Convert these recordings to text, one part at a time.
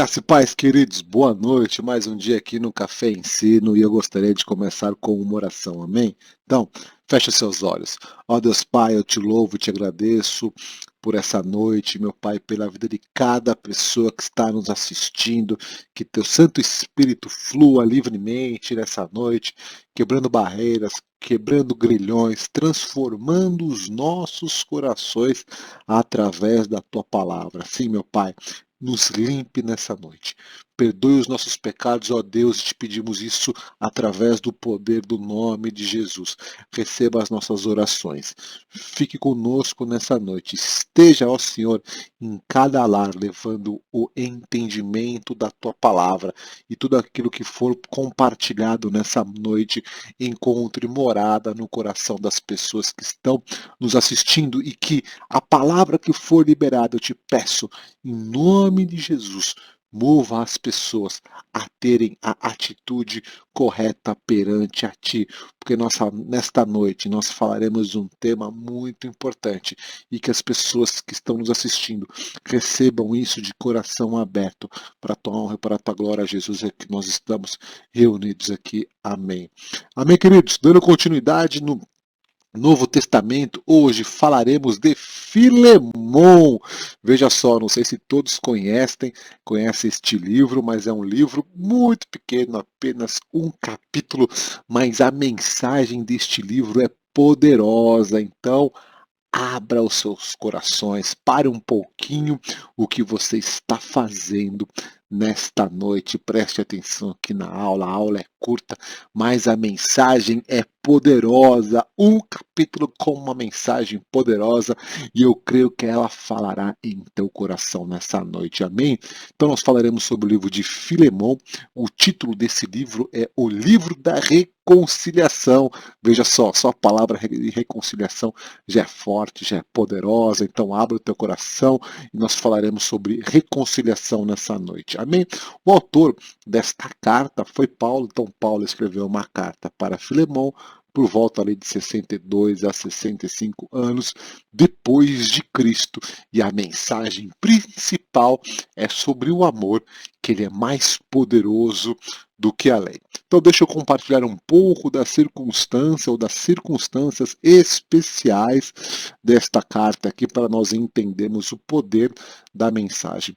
Graça e paz, queridos, boa noite. Mais um dia aqui no Café Ensino e eu gostaria de começar com uma oração, amém? Então, feche seus olhos. Ó Deus Pai, eu te louvo, te agradeço por essa noite, meu Pai, pela vida de cada pessoa que está nos assistindo, que teu Santo Espírito flua livremente nessa noite, quebrando barreiras, quebrando grilhões, transformando os nossos corações através da tua palavra. Sim, meu Pai, nos limpe nessa noite. Perdoe os nossos pecados, ó Deus, e te pedimos isso através do poder do nome de Jesus. Receba as nossas orações. Fique conosco nessa noite. Esteja, ó Senhor, em cada lar, levando o entendimento da tua palavra e tudo aquilo que for compartilhado nessa noite encontre morada no coração das pessoas que estão nos assistindo e que a palavra que for liberada, eu te peço, em nome de Jesus, mova as pessoas a terem a atitude correta perante a Ti, porque nesta noite nós falaremos de um tema muito importante e que as pessoas que estão nos assistindo recebam isso de coração aberto para a Tua honra e para a Tua glória, Jesus, é que nós estamos reunidos aqui. Amém. Amém, queridos. Dando continuidade no Novo Testamento, hoje falaremos de Filemon. Veja só, não sei se todos conhecem este livro, mas é um livro muito pequeno, apenas um capítulo, mas a mensagem deste livro é poderosa. Então, abra os seus corações, pare um pouquinho o que você está fazendo nesta noite. Preste atenção aqui na aula. A aula é curta, mas a mensagem é poderosa. Um capítulo com uma mensagem poderosa e eu creio que ela falará em teu coração nessa noite. Amém? Então nós falaremos sobre o livro de Filemon. O título desse livro é O Livro da Reconciliação. Veja só a palavra de reconciliação já é forte, já é poderosa, então abra o teu coração e nós falaremos sobre reconciliação nessa noite. Amém? O autor desta carta foi Paulo, então Paulo escreveu uma carta para Filemon por volta ali de 62 a 65 anos depois de Cristo. E a mensagem principal é sobre o amor, que ele é mais poderoso do que a lei. Então deixa eu compartilhar um pouco da circunstância ou das circunstâncias especiais desta carta aqui para nós entendermos o poder da mensagem.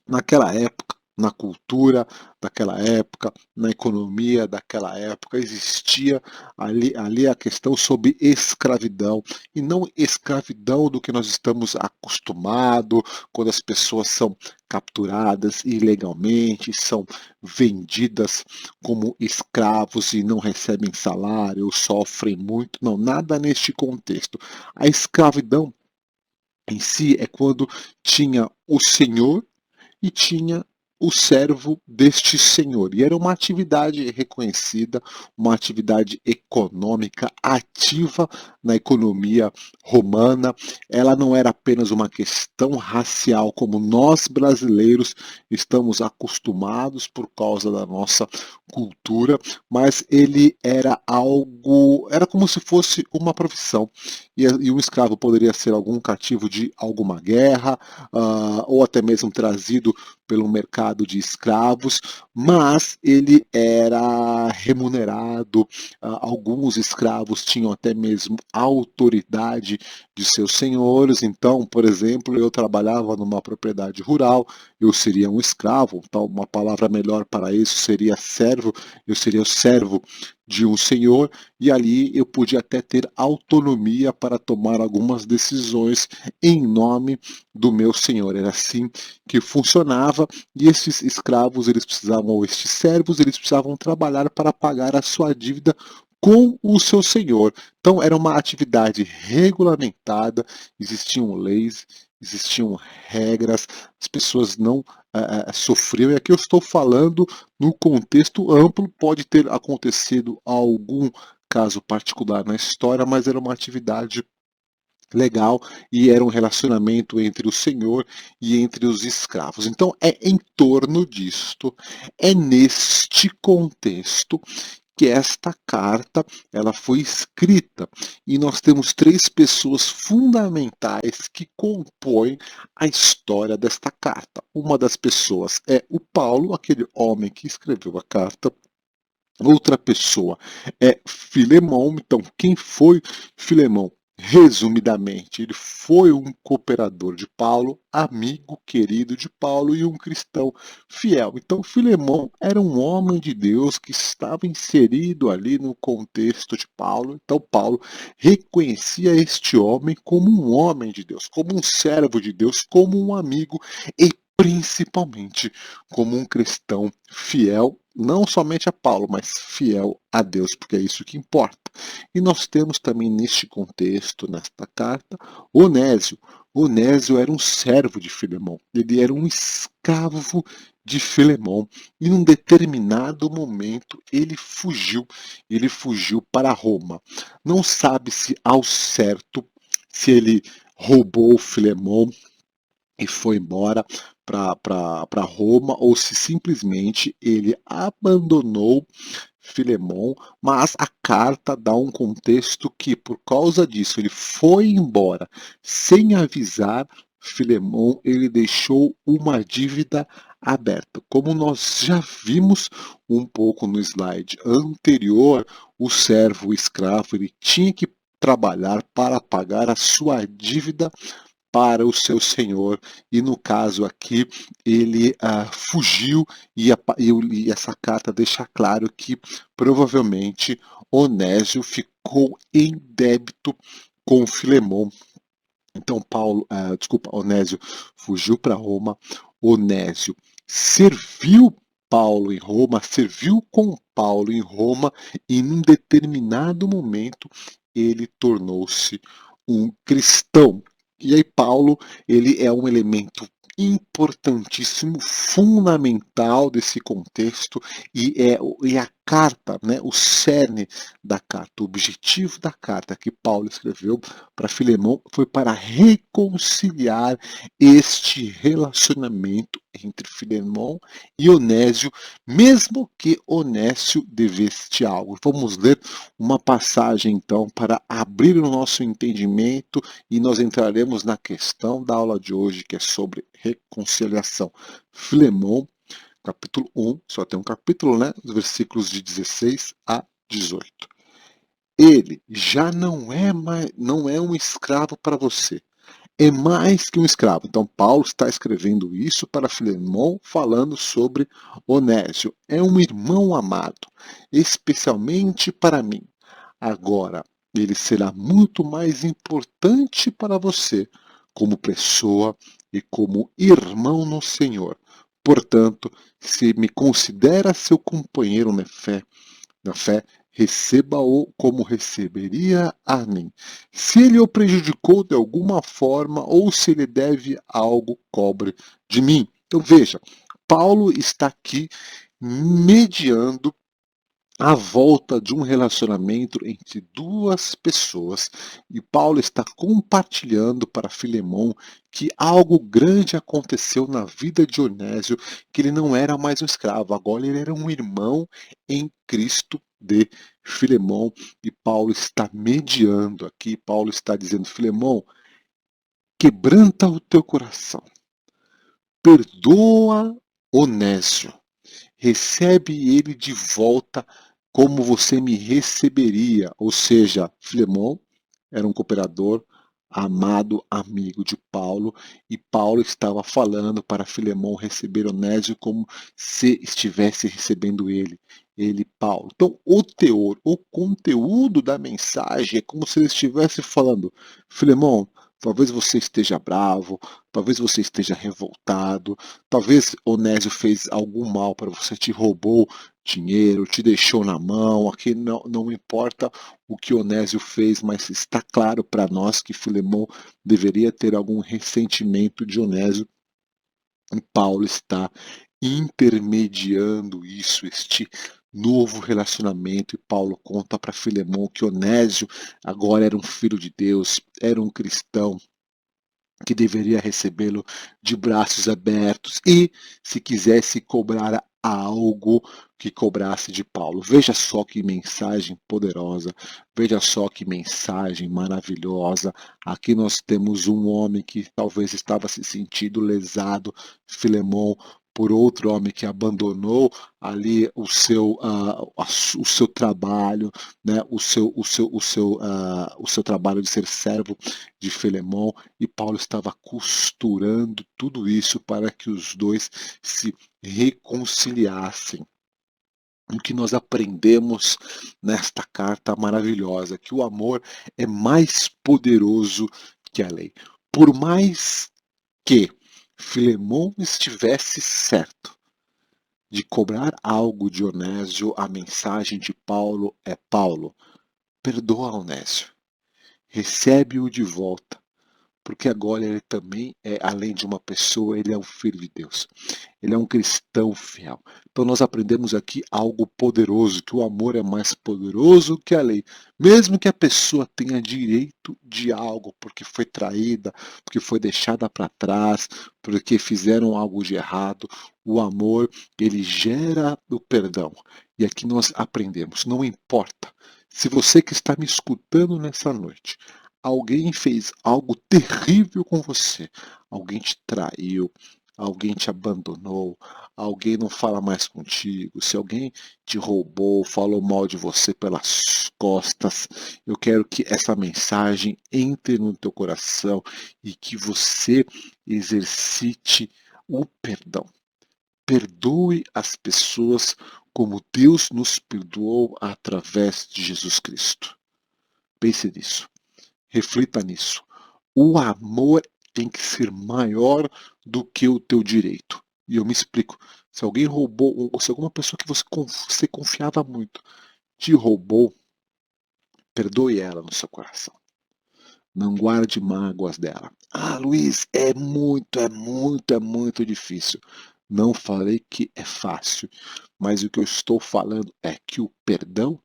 Naquela época, na cultura daquela época, na economia daquela época, existia ali a questão sobre escravidão, e não escravidão do que nós estamos acostumados, quando as pessoas são capturadas ilegalmente, são vendidas como escravos e não recebem salário, sofrem muito, não, nada neste contexto. A escravidão em si é quando tinha o senhor e tinha o servo deste senhor. E era uma atividade reconhecida, uma atividade econômica ativa na economia romana. Ela não era apenas uma questão racial, como nós brasileiros estamos acostumados por causa da nossa cultura, mas ele era algo, era como se fosse uma profissão. E um escravo poderia ser algum cativo de alguma guerra, ou até mesmo trazido pelo mercado de escravos, mas ele era remunerado. Alguns escravos tinham até mesmo autoridade de seus senhores. Então, por exemplo, eu trabalhava numa propriedade rural, eu seria um escravo, então uma palavra melhor para isso seria servo, eu seria o servo de um senhor, e ali eu podia até ter autonomia para tomar algumas decisões em nome do meu senhor. Era assim que funcionava, e esses escravos, eles precisavam, ou estes servos, eles precisavam trabalhar para pagar a sua dívida com o seu senhor. Então era uma atividade regulamentada, existiam leis, existiam regras, as pessoas não sofriam, e aqui eu estou falando no contexto amplo, pode ter acontecido algum caso particular na história, mas era uma atividade legal e era um relacionamento entre o senhor e entre os escravos. Então é em torno disto, é neste contexto que esta carta ela foi escrita. E nós temos três pessoas fundamentais que compõem a história desta carta. Uma das pessoas é o Paulo, aquele homem que escreveu a carta. Outra pessoa é Filemão. Então, quem foi Filemão? Resumidamente, ele foi um cooperador de Paulo, amigo querido de Paulo e um cristão fiel. Então, Filemão era um homem de Deus que estava inserido ali no contexto de Paulo. Então, Paulo reconhecia este homem como um homem de Deus, como um servo de Deus, como um amigo e principalmente como um cristão fiel, não somente a Paulo, mas fiel a Deus, porque é isso que importa. E nós temos também neste contexto, nesta carta, Onésio. Onésio era um servo de Filemão, ele era um escravo de Filemão, e num determinado momento ele fugiu para Roma. Não sabe-se ao certo se ele roubou Filemão e foi embora para Roma, ou se simplesmente ele abandonou Filemão, mas a carta dá um contexto que, por causa disso, ele foi embora sem avisar Filemão, ele deixou uma dívida aberta. Como nós já vimos um pouco no slide anterior, o servo, o escravo, ele tinha que trabalhar para pagar a sua dívida para o seu senhor, e no caso aqui ele fugiu, e essa carta deixa claro que provavelmente Onésio ficou em débito com Filemão. Então Onésio fugiu para Roma, Onésio serviu Paulo em Roma, serviu com Paulo em Roma, e num determinado momento ele tornou-se um cristão. E aí Paulo, ele é um elemento importantíssimo, fundamental desse contexto, e a carta, né, o cerne da carta, o objetivo da carta que Paulo escreveu para Filemão foi para reconciliar este relacionamento entre Filemão e Onésio, mesmo que Onésio devesse algo. Vamos ler uma passagem então para abrir o nosso entendimento, e nós entraremos na questão da aula de hoje, que é sobre reconciliação. Filemão, capítulo 1, só tem um capítulo, né? Os versículos de 16 a 18. Ele já não é um escravo para você. É mais que um escravo. Então, Paulo está escrevendo isso para Filemão, falando sobre Onésio. É um irmão amado, especialmente para mim. Agora, ele será muito mais importante para você, como pessoa e como irmão no Senhor. Portanto, se me considera seu companheiro na fé, receba-o como receberia a mim. Se ele o prejudicou de alguma forma, ou se ele deve algo, cobre de mim. Então veja, Paulo está aqui mediando a volta de um relacionamento entre duas pessoas, e Paulo está compartilhando para Filemão que algo grande aconteceu na vida de Onésio, que ele não era mais um escravo, agora ele era um irmão em Cristo de Filemão, e Paulo está mediando aqui. Paulo está dizendo: Filemão, quebranta o teu coração, perdoa Onésio, recebe ele de volta como você me receberia. Ou seja, Filemão era um cooperador, amado amigo de Paulo, e Paulo estava falando para Filemão receber Onésio como se estivesse recebendo ele, Paulo. Então, o teor, o conteúdo da mensagem é como se ele estivesse falando: Filemão, talvez você esteja bravo, talvez você esteja revoltado, talvez Onésio fez algum mal para você, te roubou dinheiro, te deixou na mão. Aqui não importa o que Onésio fez, mas está claro para nós que Filemão deveria ter algum ressentimento de Onésio, e Paulo está intermediando isso, este novo relacionamento, e Paulo conta para Filemão que Onésio agora era um filho de Deus, era um cristão, que deveria recebê-lo de braços abertos e, se quisesse cobrar algo, que cobrasse de Paulo. Veja só que mensagem poderosa, veja só que mensagem maravilhosa. Aqui nós temos um homem que talvez estava se sentindo lesado, Filemão, por outro homem que abandonou ali o seu trabalho, né, o seu trabalho de ser servo de Filemão, e Paulo estava costurando tudo isso para que os dois se reconciliassem. O que nós aprendemos nesta carta maravilhosa, que o amor é mais poderoso que a lei. Por mais que Filemão estivesse certo de cobrar algo de Onésio, a mensagem de Paulo é: Paulo, perdoa Onésio, recebe-o de volta, porque agora ele também é, além de uma pessoa, ele é um filho de Deus. Ele é um cristão fiel. Então nós aprendemos aqui algo poderoso, que o amor é mais poderoso que a lei. Mesmo que a pessoa tenha direito de algo, porque foi traída, porque foi deixada para trás, porque fizeram algo de errado, o amor, ele gera o perdão. E aqui nós aprendemos, não importa. Se você que está me escutando nessa noite, alguém fez algo terrível com você, alguém te traiu, alguém te abandonou, alguém não fala mais contigo, se alguém te roubou, falou mal de você pelas costas, eu quero que essa mensagem entre no teu coração e que você exercite o perdão. Perdoe as pessoas como Deus nos perdoou através de Jesus Cristo. Pense nisso. Reflita nisso. O amor tem que ser maior do que o teu direito. E eu me explico. Se alguém roubou, ou se alguma pessoa que você confiava muito te roubou, perdoe ela no seu coração. Não guarde mágoas dela. Ah, Luiz, é muito difícil. Não falei que é fácil, mas o que eu estou falando é que o perdão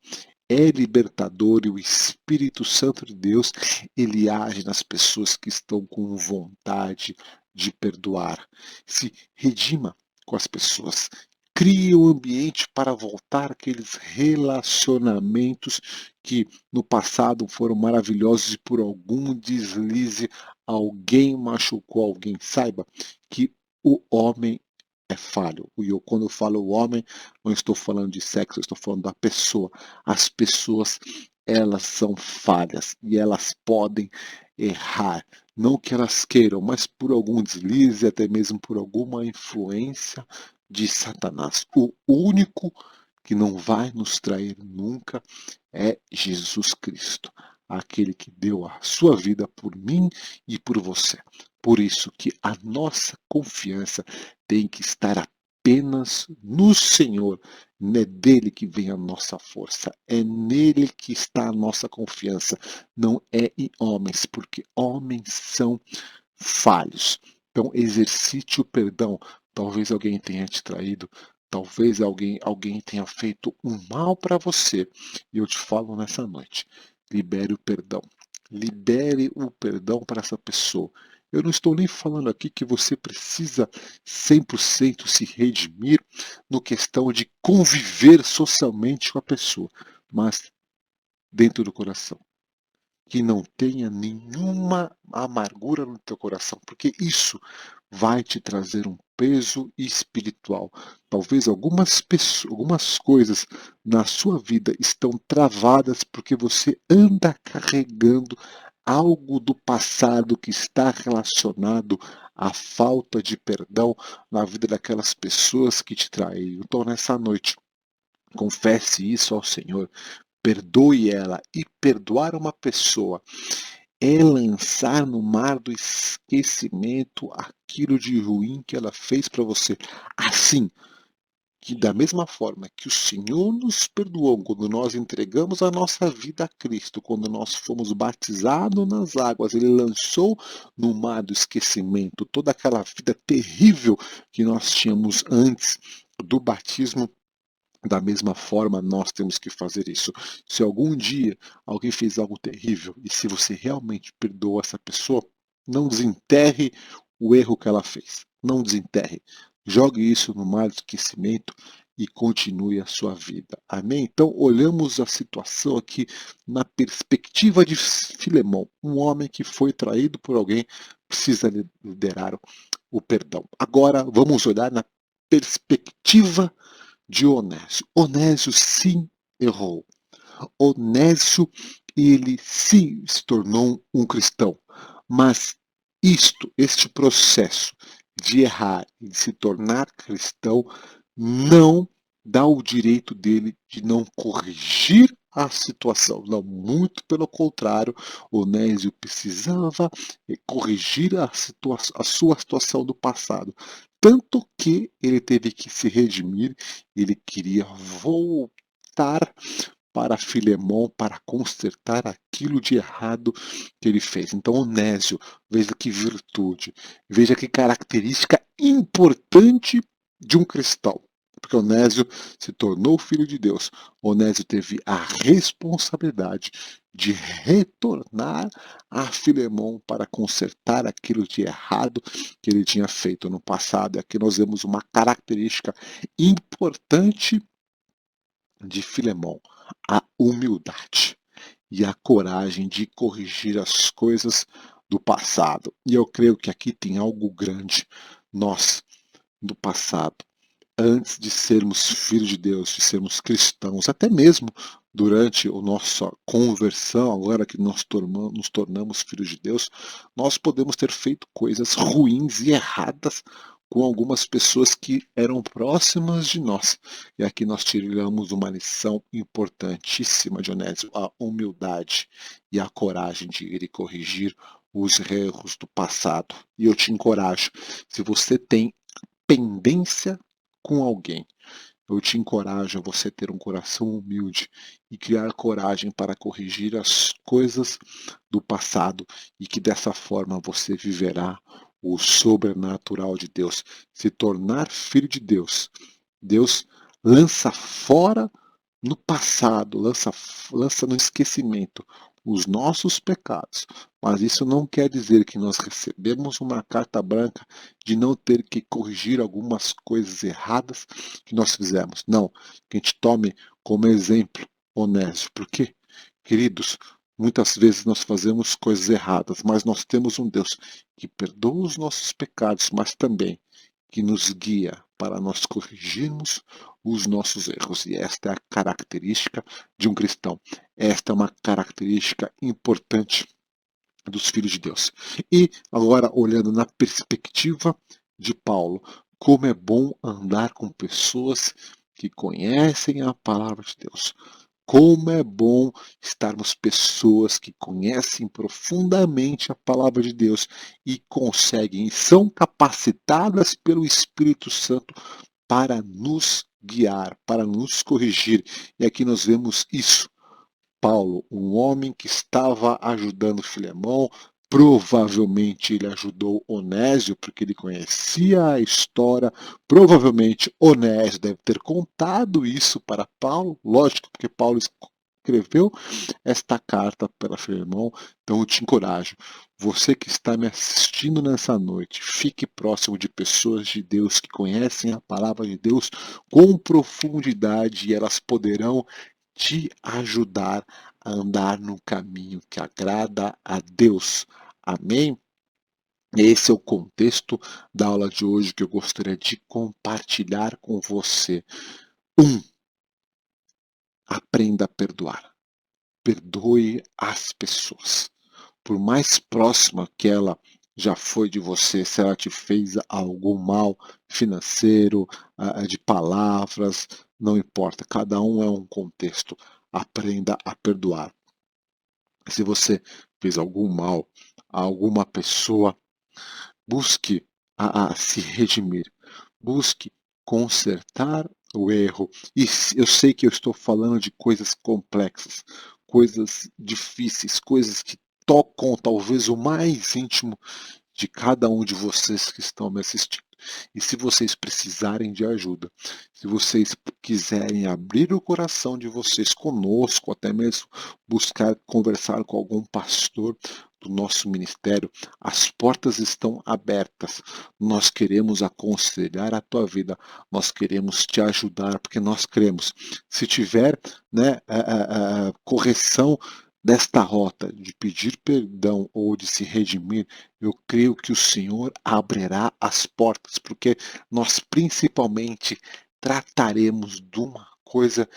é libertador e o Espírito Santo de Deus, ele age nas pessoas que estão com vontade de perdoar. Se redima com as pessoas. Crie um ambiente para voltar aqueles relacionamentos que no passado foram maravilhosos e por algum deslize alguém machucou alguém. Saiba que o homem é falho. E eu, quando eu falo o homem, não estou falando de sexo, eu estou falando da pessoa. As pessoas, elas são falhas e elas podem errar. Não que elas queiram, mas por algum deslize, até mesmo por alguma influência de Satanás. O único que não vai nos trair nunca é Jesus Cristo, aquele que deu a sua vida por mim e por você. Por isso que a nossa confiança tem que estar apenas no Senhor. Não é dele que vem a nossa força, é nele que está a nossa confiança, não é em homens, porque homens são falhos. Então exercite o perdão. Talvez alguém tenha te traído, talvez alguém tenha feito um mal para você. E eu te falo nessa noite, libere o perdão. Libere o perdão para essa pessoa. Eu não estou nem falando aqui que você precisa 100% se redimir no questão de conviver socialmente com a pessoa, mas dentro do coração. Que não tenha nenhuma amargura no teu coração, porque isso vai te trazer um peso espiritual. Talvez algumas coisas na sua vida estão travadas porque você anda carregando algo do passado que está relacionado à falta de perdão na vida daquelas pessoas que te traíram. Então, nessa noite, confesse isso ao Senhor, perdoe ela. E perdoar uma pessoa é lançar no mar do esquecimento aquilo de ruim que ela fez para você. Assim que da mesma forma que o Senhor nos perdoou quando nós entregamos a nossa vida a Cristo, quando nós fomos batizados nas águas, Ele lançou no mar do esquecimento toda aquela vida terrível que nós tínhamos antes do batismo. Da mesma forma, nós temos que fazer isso. Se algum dia alguém fez algo terrível e se você realmente perdoa essa pessoa, Não desenterre o erro que ela fez. Não desenterre. Jogue isso no mar de esquecimento e continue a sua vida. Amém? Então, olhamos a situação aqui na perspectiva de Filemão, um homem que foi traído por alguém, precisa liderar o perdão. Agora, vamos olhar na perspectiva de Onésio. Onésio sim errou. Onésio, ele sim se tornou um cristão, mas este processo de errar e de se tornar cristão não dá o direito dele de não corrigir a situação. Não, muito pelo contrário, Onésio precisava corrigir a sua situação do passado. Tanto que ele teve que se redimir, ele queria voltar para Filemão para consertar aquilo de errado que ele fez. Então, Onésio, veja que virtude, veja que característica importante de um cristão. Porque Onésio se tornou filho de Deus. Onésio teve a responsabilidade de retornar a Filemão para consertar aquilo de errado que ele tinha feito no passado. E aqui nós vemos uma característica importante de Filemão, a humildade e a coragem de corrigir as coisas do passado. E eu creio que aqui tem algo grande. Nós, do passado, antes de sermos filhos de Deus, de sermos cristãos, até mesmo durante a nossa conversão, agora que nós nos tornamos filhos de Deus, nós podemos ter feito coisas ruins e erradas com algumas pessoas que eram próximas de nós. E aqui nós tiramos uma lição importantíssima de Onésio, a humildade e a coragem de ir e corrigir os erros do passado. E eu te encorajo, se você tem pendência com alguém, eu te encorajo a você ter um coração humilde e criar coragem para corrigir as coisas do passado e que dessa forma você viverá o sobrenatural de Deus. Se tornar filho de Deus, Deus lança fora no passado, lança no esquecimento os nossos pecados. Mas isso não quer dizer que nós recebemos uma carta branca de não ter que corrigir algumas coisas erradas que nós fizemos. Não, que a gente tome como exemplo Onésio. Por quê? Queridos, muitas vezes nós fazemos coisas erradas, mas nós temos um Deus que perdoa os nossos pecados, mas também que nos guia para nós corrigirmos os nossos erros. E esta é a característica de um cristão. Esta é uma característica importante dos filhos de Deus. E agora, olhando na perspectiva de Paulo, como é bom andar com pessoas que conhecem a palavra de Deus. Como é bom estarmos pessoas que conhecem profundamente a palavra de Deus e conseguem, são capacitadas pelo Espírito Santo para nos guiar, para nos corrigir. E aqui nós vemos isso. Paulo, um homem que estava ajudando Filemão, provavelmente ele ajudou Onésio, porque ele conhecia a história, provavelmente Onésio deve ter contado isso para Paulo, lógico, porque Paulo escreveu esta carta para Filemão, então eu te encorajo, você que está me assistindo nessa noite, fique próximo de pessoas de Deus que conhecem a palavra de Deus com profundidade e elas poderão te ajudar a andar no caminho que agrada a Deus. Amém? Esse é o contexto da aula de hoje que eu gostaria de compartilhar com você. 1. Aprenda a perdoar. Perdoe as pessoas. Por mais próxima que ela já foi de você, se ela te fez algum mal financeiro, de palavras, não importa. Cada um é um contexto. Aprenda a perdoar. Se você fez algum mal a alguma pessoa, busque a se redimir. Busque consertar o erro. E eu sei que eu estou falando de coisas complexas, coisas difíceis, coisas que tocam talvez o mais íntimo de cada um de vocês que estão me assistindo. E se vocês precisarem de ajuda, se vocês quiserem abrir o coração de vocês conosco, até mesmo buscar conversar com algum pastor do nosso ministério, as portas estão abertas. Nós queremos aconselhar a tua vida, nós queremos te ajudar, porque nós cremos. Se tiver, né, correção desta rota, de pedir perdão ou de se redimir, eu creio que o Senhor abrirá as portas, porque nós principalmente trataremos de uma coisa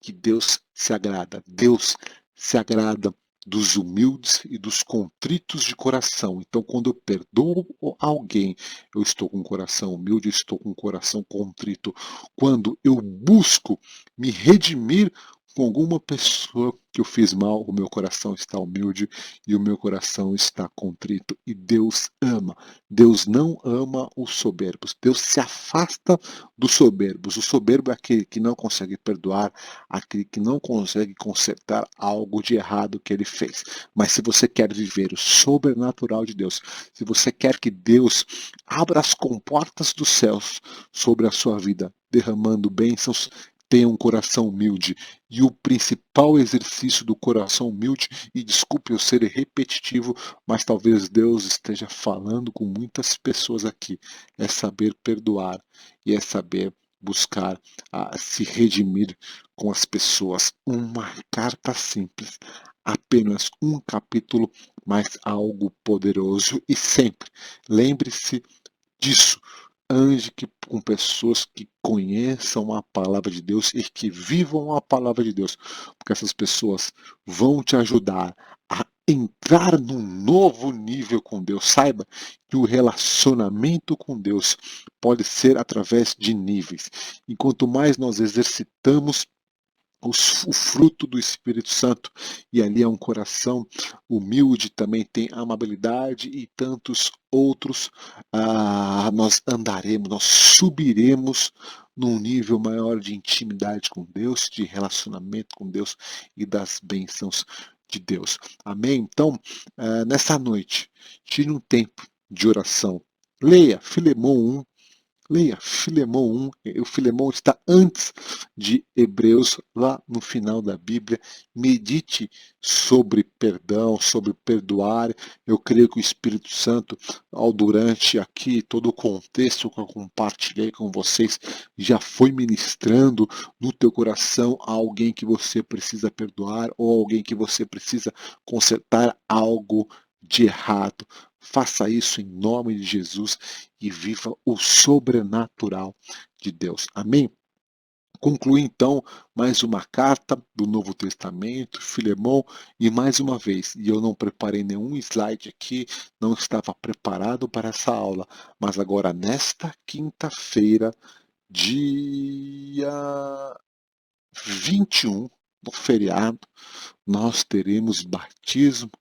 que Deus se agrada. Deus se agrada dos humildes e dos contritos de coração. Então, quando eu perdoo alguém, eu estou com o coração humilde, eu estou com o coração contrito. Quando eu busco me redimir com alguma pessoa que eu fiz mal, o meu coração está humilde e o meu coração está contrito. E Deus ama. Deus não ama os soberbos. Deus se afasta dos soberbos. O soberbo é aquele que não consegue perdoar, aquele que não consegue consertar algo de errado que ele fez. Mas se você quer viver o sobrenatural de Deus, se você quer que Deus abra as comportas dos céus sobre a sua vida, derramando bênçãos, tenha um coração humilde. E o principal exercício do coração humilde, e desculpe eu ser repetitivo, mas talvez Deus esteja falando com muitas pessoas aqui, é saber perdoar e é saber buscar se redimir com as pessoas. Uma carta simples, apenas um capítulo, mas algo poderoso. E sempre lembre-se disso. Ande com pessoas que conheçam a palavra de Deus e que vivam a palavra de Deus, porque essas pessoas vão te ajudar a entrar num novo nível com Deus. Saiba que o relacionamento com Deus pode ser através de níveis. E quanto mais nós exercitamos o fruto do Espírito Santo, e ali é um coração humilde, também tem amabilidade e tantos outros, nós andaremos, nós subiremos num nível maior de intimidade com Deus, de relacionamento com Deus e das bênçãos de Deus. Amém? Então, nessa noite, tire um tempo de oração. Leia Filemão 1. Leia Filemão 1, o Filemão está antes de Hebreus, lá no final da Bíblia. Medite sobre perdão, sobre perdoar. Eu creio que o Espírito Santo, durante aqui todo o contexto que eu compartilhei com vocês, já foi ministrando no teu coração a alguém que você precisa perdoar ou alguém que você precisa consertar algo de errado. Faça isso em nome de Jesus e viva o sobrenatural de Deus. Amém? Concluí então mais uma carta do Novo Testamento, Filemão, e mais uma vez, e eu não preparei nenhum slide aqui, não estava preparado para essa aula, mas agora nesta quinta-feira, dia 21, no feriado, nós teremos batismo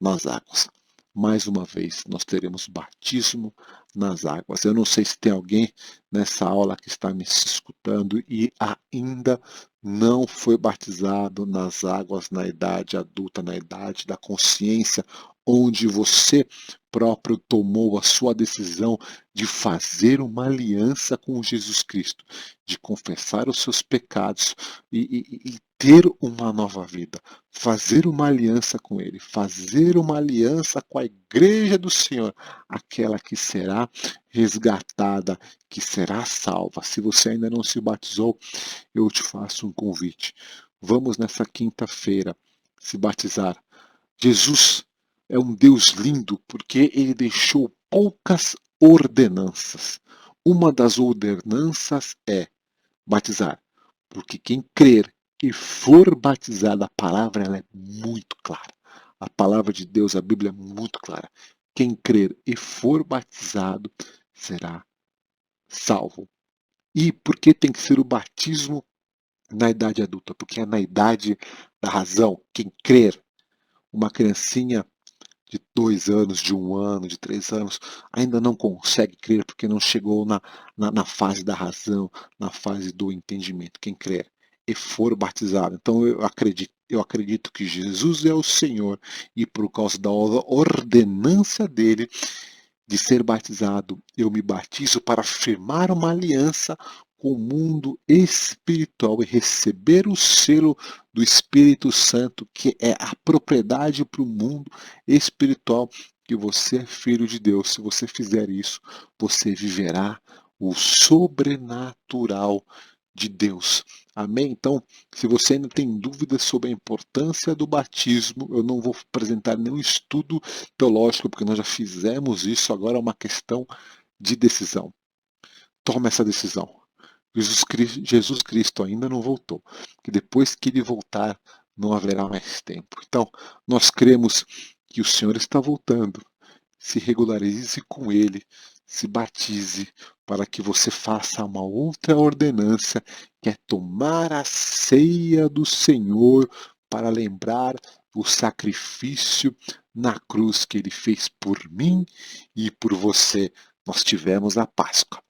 nas águas. Mais uma vez, nós teremos batismo nas águas. Eu não sei se tem alguém nessa aula que está me escutando e ainda não foi batizado nas águas na idade adulta, na idade da consciência, onde você próprio tomou a sua decisão de fazer uma aliança com Jesus Cristo, de confessar os seus pecados e ter uma nova vida, fazer uma aliança com Ele, fazer uma aliança com a igreja do Senhor, aquela que será resgatada, que será salva. Se você ainda não se batizou, eu te faço um convite. Vamos nessa quinta-feira se batizar. Jesus é um Deus lindo porque Ele deixou poucas ordenanças. Uma das ordenanças é batizar, porque quem crer e for batizado, a palavra ela é muito clara. A palavra de Deus, a Bíblia é muito clara. Quem crer e for batizado será salvo. E por que tem que ser o batismo na idade adulta? Porque é na idade da razão. Quem crer, uma criancinha de 2 anos, de 1 ano, de 3 anos, ainda não consegue crer porque não chegou na fase da razão, na fase do entendimento. Quem crer e for batizado. Então eu acredito que Jesus é o Senhor e por causa da ordenança dele de ser batizado, eu me batizo para firmar uma aliança com o mundo espiritual e receber o selo do Espírito Santo, que é a propriedade para o mundo espiritual, que você é filho de Deus. Se você fizer isso, você viverá o sobrenatural de Deus. Amém? Então, se você ainda tem dúvidas sobre a importância do batismo, eu não vou apresentar nenhum estudo teológico, porque nós já fizemos isso, agora é uma questão de decisão. Toma essa decisão. Jesus Cristo ainda não voltou, que depois que ele voltar, não haverá mais tempo. Então, nós cremos que o Senhor está voltando. Se regularize com ele, se batize, para que você faça uma outra ordenança, que é tomar a ceia do Senhor, para lembrar o sacrifício na cruz que ele fez por mim e por você. Nós tivemos a Páscoa.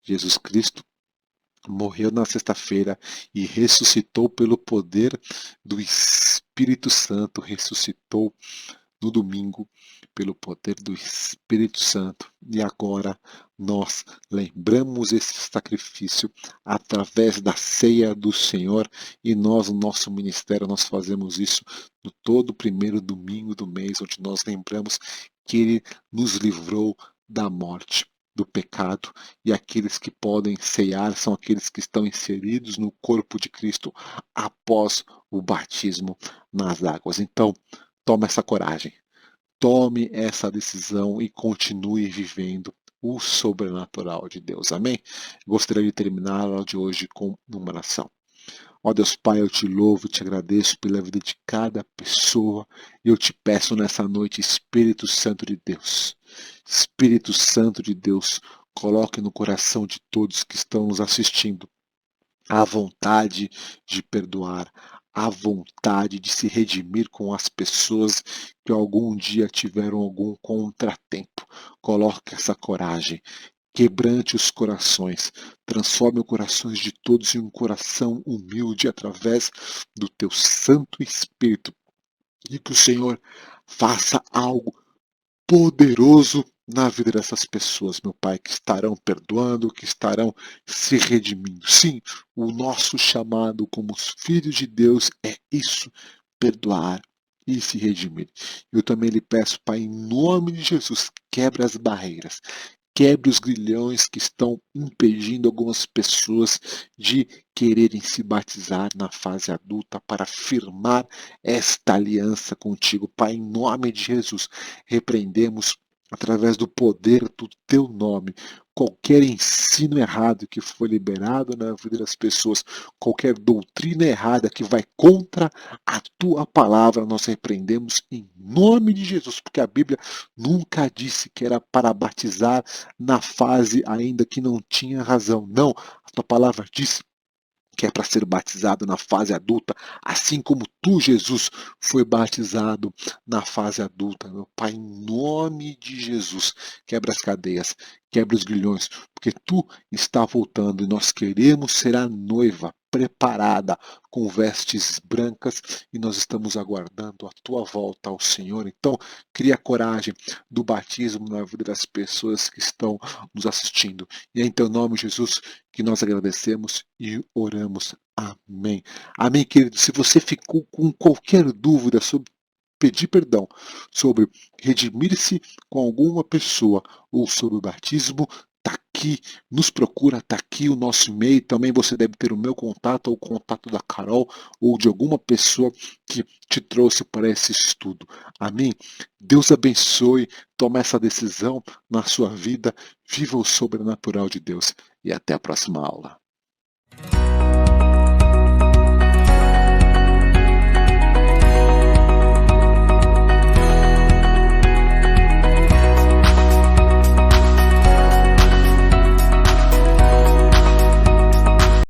Jesus Cristo morreu na sexta-feira e ressuscitou pelo poder do Espírito Santo, ressuscitou no domingo pelo poder do Espírito Santo. E agora nós lembramos esse sacrifício através da ceia do Senhor, e nós, no nosso ministério, nós fazemos isso no todo primeiro domingo do mês, onde nós lembramos que ele nos livrou da morte, do pecado, e aqueles que podem ceiar são aqueles que estão inseridos no corpo de Cristo após o batismo nas águas. Então, toma essa coragem, tome essa decisão e continue vivendo o sobrenatural de Deus. Amém? Gostaria de terminar a aula de hoje com uma oração. Ó Deus Pai, eu te louvo e te agradeço pela vida de cada pessoa. E eu te peço nessa noite, Espírito Santo de Deus. Espírito Santo de Deus, coloque no coração de todos que estão nos assistindo a vontade de perdoar, a vontade de se redimir com as pessoas que algum dia tiveram algum contratempo. Coloque essa coragem. Quebrante os corações, transforme os corações de todos em um coração humilde através do teu Santo Espírito, e que o Senhor faça algo poderoso na vida dessas pessoas, meu Pai, que estarão perdoando, que estarão se redimindo. Sim, o nosso chamado como os filhos de Deus é isso, perdoar e se redimir. Eu também lhe peço, Pai, em nome de Jesus, quebra as barreiras, quebre os grilhões que estão impedindo algumas pessoas de quererem se batizar na fase adulta, para firmar esta aliança contigo. Pai, em nome de Jesus, repreendemos através do poder do teu nome qualquer ensino errado que foi liberado na vida das pessoas, qualquer doutrina errada que vai contra a tua palavra, nós repreendemos em nome de Jesus, porque a Bíblia nunca disse que era para batizar na fase ainda que não tinha razão. Não, a tua palavra diz que é para ser batizado na fase adulta, assim como tu, Jesus, foi batizado na fase adulta. Meu Pai, em nome de Jesus, quebra as cadeias, quebra os grilhões, porque tu está voltando e nós queremos ser a noiva preparada com vestes brancas, e nós estamos aguardando a tua volta ao Senhor. Então, cria coragem do batismo na vida das pessoas que estão nos assistindo. E é em teu nome, Jesus, que nós agradecemos e oramos. Amém. Amém, querido. Se você ficou com qualquer dúvida sobre pedir perdão, sobre redimir-se com alguma pessoa ou sobre o batismo, tá aqui, nos procura, tá aqui o nosso e-mail. Também você deve ter o meu contato ou o contato da Carol ou de alguma pessoa que te trouxe para esse estudo. Amém? Deus abençoe, tome essa decisão na sua vida, viva o sobrenatural de Deus e até a próxima aula.